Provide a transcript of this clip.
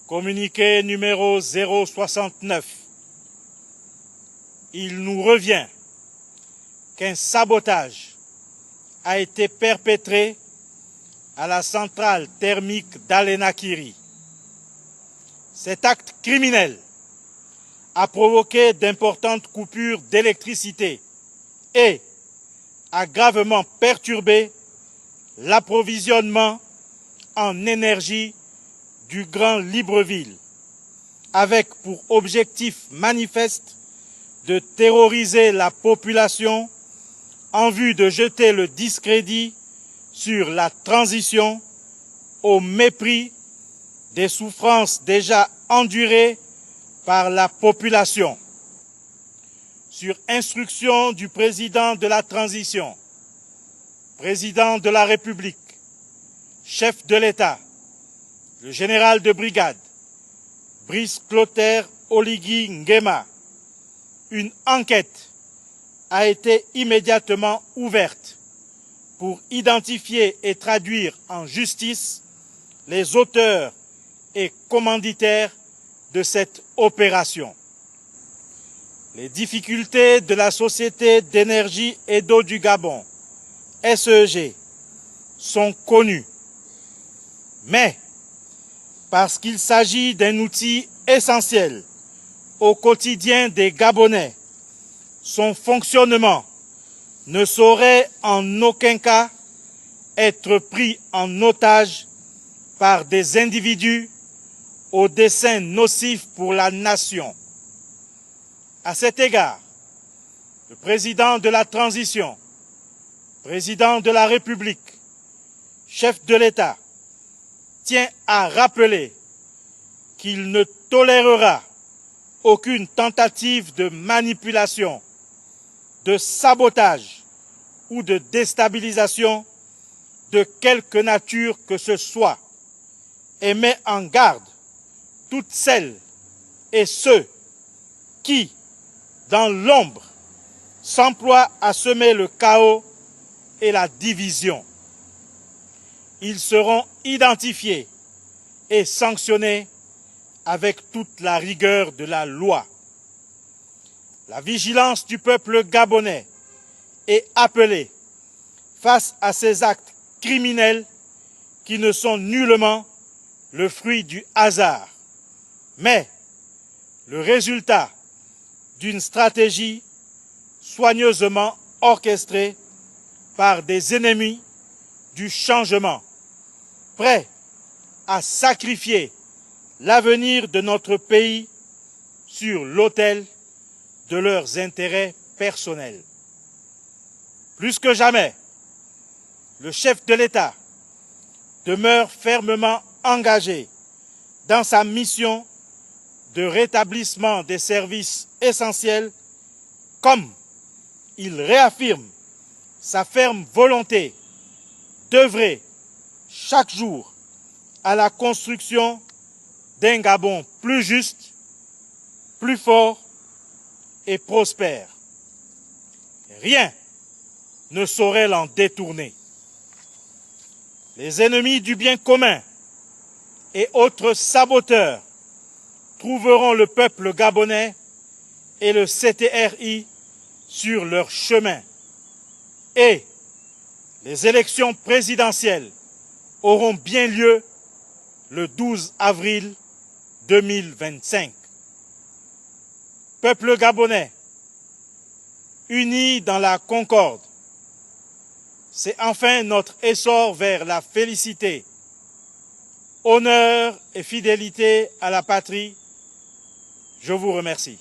Communiqué numéro 069. Il nous revient qu'un sabotage a été perpétré à la centrale thermique d'Alenakiri. Cet acte criminel a provoqué d'importantes coupures d'électricité et a gravement perturbé l'approvisionnement en énergie du Grand Libreville, avec pour objectif manifeste de terroriser la population en vue de jeter le discrédit sur la transition au mépris des souffrances déjà endurées par la population. Sur instruction du président de la transition, président de la République, chef de l'État, le général de brigade, Brice Clotaire Oligui Nguema, une enquête a été immédiatement ouverte pour identifier et traduire en justice les auteurs et commanditaires de cette opération. Les difficultés de la Société d'énergie et d'eau du Gabon, SEG, sont connues. Mais, parce qu'il s'agit d'un outil essentiel au quotidien des Gabonais, son fonctionnement ne saurait en aucun cas être pris en otage par des individus aux desseins nocifs pour la nation. À cet égard, le président de la transition, président de la République, chef de l'État, tient à rappeler qu'il ne tolérera aucune tentative de manipulation, de sabotage ou de déstabilisation de quelque nature que ce soit et met en garde toutes celles et ceux qui, dans l'ombre, s'emploient à semer le chaos et la division. Ils seront identifiés et sanctionnés avec toute la rigueur de la loi. La vigilance du peuple gabonais est appelée face à ces actes criminels qui ne sont nullement le fruit du hasard, mais le résultat d'une stratégie soigneusement orchestrée par des ennemis du changement, prêts à sacrifier l'avenir de notre pays sur l'autel de leurs intérêts personnels. Plus que jamais, le chef de l'État demeure fermement engagé dans sa mission de rétablissement des services essentiels, comme il réaffirme sa ferme volonté d'œuvrer chaque jour à la construction d'un Gabon plus juste, plus fort et prospère. Rien ne saurait l'en détourner. Les ennemis du bien commun et autres saboteurs trouveront le peuple gabonais et le CTRI sur leur chemin. Et les élections présidentielles auront bien lieu le 12 avril 2025. Peuple gabonais, unis dans la concorde, c'est enfin notre essor vers la félicité. Honneur et fidélité à la patrie. Je vous remercie.